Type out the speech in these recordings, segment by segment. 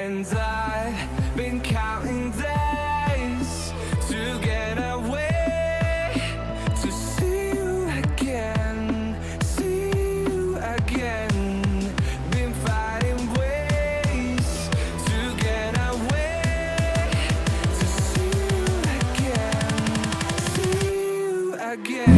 And I've been counting days to get away, to see you again, see you again. Been fighting ways to get away, to see you again.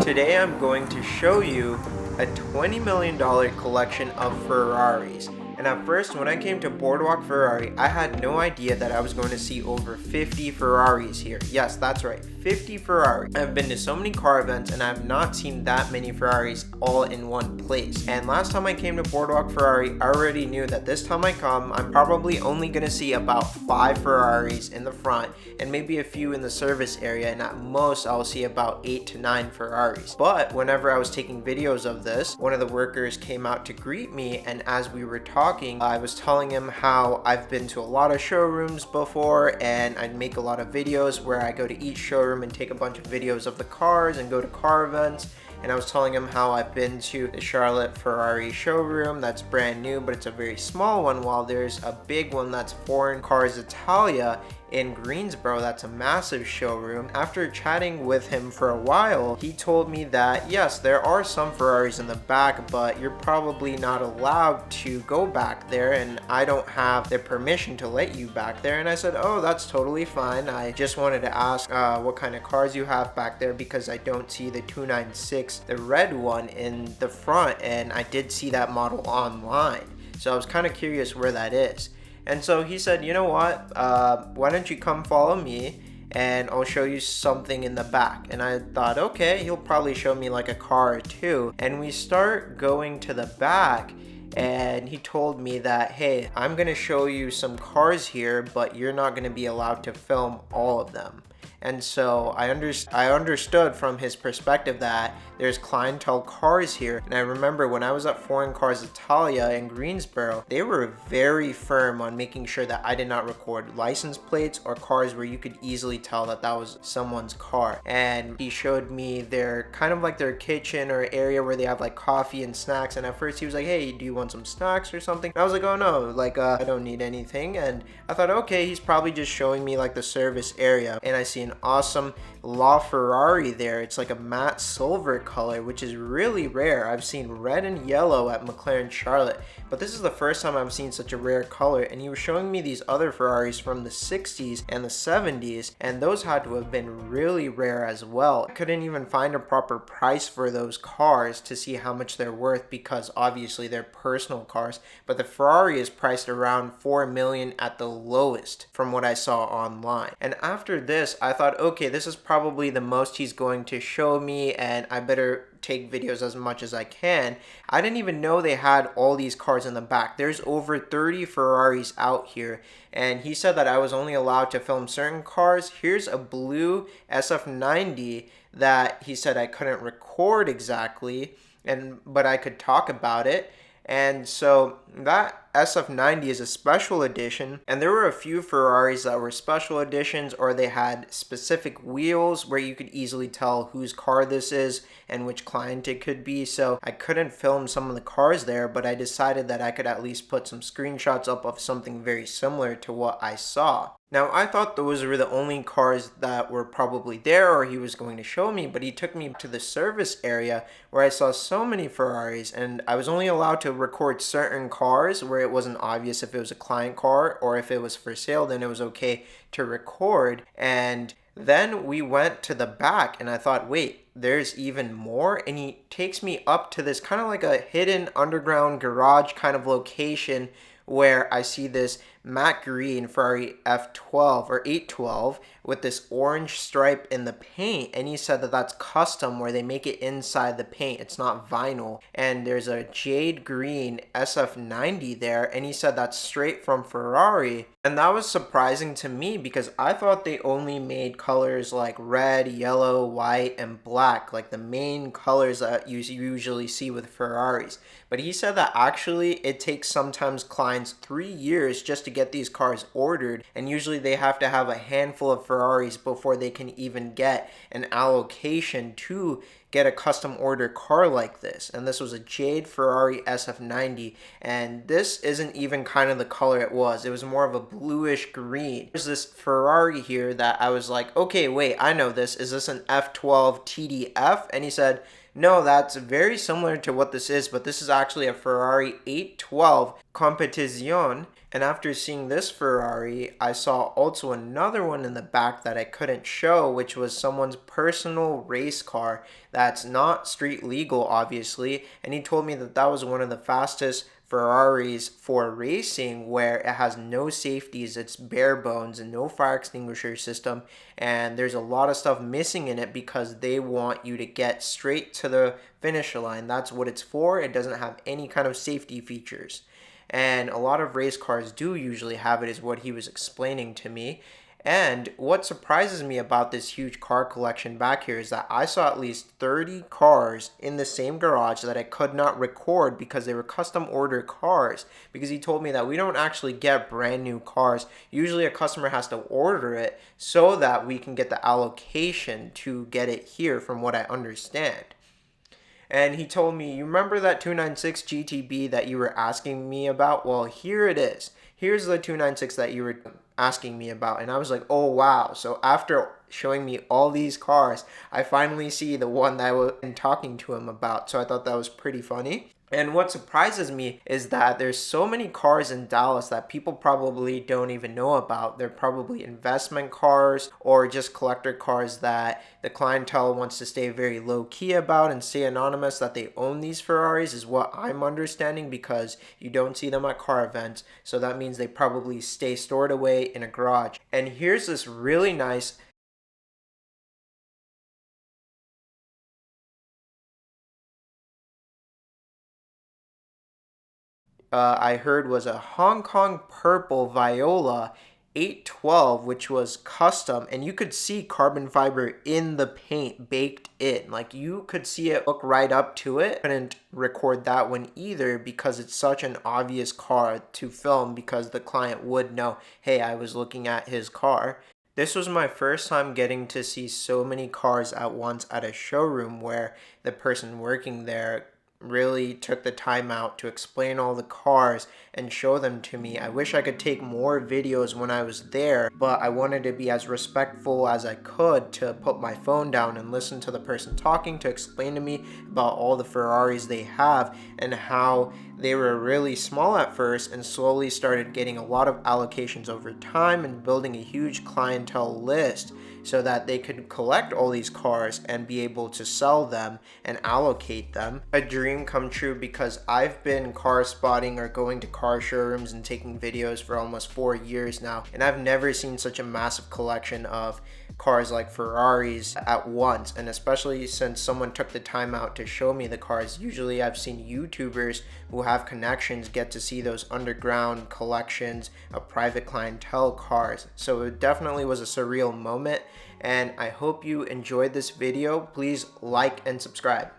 Today I'm going to show you a $20 million collection of Ferraris. And at first, when I came to Boardwalk Ferrari, I had no idea that I was going to see over 50 Ferraris here. Yes, that's right, 50 Ferraris. I've been to so many car events and I have not seen that many Ferraris all in one place. And last time I came to Boardwalk Ferrari, I already knew that this time I come, I'm probably only going to see about 5 Ferraris in the front and maybe a few in the service area, and at most I'll see about 8 to 9 Ferraris. But whenever I was taking videos of this, one of the workers came out to greet me, and as we were talking, I was telling him how I've been to a lot of showrooms before and I'd make a lot of videos where I go to each showroom and take a bunch of videos of the cars and go to car events. And I was telling him how I've been to the Charlotte Ferrari showroom that's brand new, but it's a very small one, while there's a big one that's Foreign Cars Italia in Greensboro. That's a massive showroom. After chatting with him for a while, he told me that yes, there are some Ferraris in the back, but you're probably not allowed to go back there, and I don't have the permission to let you back there. And I said, oh, that's totally fine. I just wanted to ask what kind of cars you have back there, because I don't see the 296, the red one, in the front, and I did see that model online, so I was kind of curious where that is. And so he said, you know what, why don't you come follow me and I'll show you something in the back. And I thought, okay, he'll probably show me like a car or two. And we start going to the back, and he told me that, hey, I'm gonna show you some cars here, but you're not gonna be allowed to film all of them. And so I understood from his perspective that there's clientele cars here. And I remember when I was at Foreign Cars Italia in Greensboro, they were very firm on making sure that I did not record license plates or cars where you could easily tell that that was someone's car. And he showed me their kind of like their kitchen or area where they have like coffee and snacks. And at first he was like, hey, do you want some snacks or something? And I was like, oh no, like I don't need anything. And I thought, okay, he's probably just showing me like the service area. And I see an awesome LaFerrari there. It's like a matte silver color, which is really rare. I've seen red and yellow at McLaren Charlotte, but this is the first time I've seen such a rare color. And he was showing me these other Ferraris from the 60s and the 70s, and those had to have been really rare as well. I couldn't even find a proper price for those cars to see how much they're worth, because obviously they're personal cars, but the Ferrari is priced around $4 million at the lowest from what I saw online. And after this, I thought, okay, this is probably the most he's going to show me, and I better take videos as much as I can. I didn't even know they had all these cars in the back. There's over 30 Ferraris out here, and he said that I was only allowed to film certain cars. Here's a blue SF90 that he said I couldn't record exactly, but I could talk about it. And so that SF90 is a special edition, and there were a few Ferraris that were special editions, or they had specific wheels where you could easily tell whose car this is and which client it could be. So I couldn't film some of the cars there, but I decided that I could at least put some screenshots up of something very similar to what I saw. Now, I thought those were the only cars that were probably there or he was going to show me, but he took me to the service area where I saw so many Ferraris, and I was only allowed to record certain cars where it wasn't obvious if it was a client car, or if it was for sale, then it was okay to record. And then we went to the back, and I thought, wait, there's even more? And he takes me up to this kind of like a hidden underground garage kind of location, where I see this matte green Ferrari F12 or 812 with this orange stripe in the paint, and he said that that's custom, where they make it inside the paint, it's not vinyl. And there's a jade green SF90 there, and he said that's straight from Ferrari. And that was surprising to me, because I thought they only made colors like red, yellow, white, and black, like the main colors that you usually see with Ferraris. But he said that actually it takes sometimes clients 3 years just to get these cars ordered, and usually they have to have a handful of Ferraris before they can even get an allocation to get a custom order car like this. And this was a Jade Ferrari SF90, and this isn't even kind of the color it was. It was more of a bluish green. There's this Ferrari here that I was like, okay, wait, I know this. Is this an F12 TDF? And he said, no, that's very similar to what this is, but this is actually a Ferrari 812 Competizione. And after seeing this Ferrari, I saw also another one in the back that I couldn't show, which was someone's personal race car that's not street legal, obviously. And he told me that that was one of the fastest Ferraris for racing, where it has no safeties, it's bare bones and no fire extinguisher system, and there's a lot of stuff missing in it because they want you to get straight to the finish line. That's what it's for. It doesn't have any kind of safety features, and a lot of race cars do usually have it, is what he was explaining to me. And what surprises me about this huge car collection back here is that I saw at least 30 cars in the same garage that I could not record because they were custom order cars. Because he told me that we don't actually get brand new cars. Usually a customer has to order it so that we can get the allocation to get it here, from what I understand. And he told me, you remember that 296 GTB that you were asking me about? Well, here it is. Here's the 296 that you were asking me about. And I was like, oh wow. So after showing me all these cars, I finally see the one that I was talking to him about. So I thought that was pretty funny. And what surprises me is that there's so many cars in Dallas that people probably don't even know about. They're probably investment cars or just collector cars that the clientele wants to stay very low key about and stay anonymous that they own these Ferraris, is what I'm understanding, because you don't see them at car events. So that means they probably stay stored away in a garage. And here's this really nice I heard was a Hong Kong purple Viola 812, which was custom, and you could see carbon fiber in the paint baked in. Like, you could see it look right up to it. Couldn't record that one either because it's such an obvious car to film, because the client would know, hey, I was looking at his car. This was my first time getting to see so many cars at once at a showroom, where the person working there really took the time out to explain all the cars and show them to me. I wish I could take more videos when I was there, but I wanted to be as respectful as I could to put my phone down and listen to the person talking to explain to me about all the Ferraris they have and how they were really small at first and slowly started getting a lot of allocations over time and building a huge clientele list so that they could collect all these cars and be able to sell them and allocate them. A dream come true, because I've been car spotting or going to car showrooms and taking videos for almost 4 years now, and I've never seen such a massive collection of cars like Ferraris at once, and especially since someone took the time out to show me the cars. Usually I've seen YouTubers who have connections get to see those underground collections of private clientele cars. So it definitely was a surreal moment, and I hope you enjoyed this video. Please like and subscribe.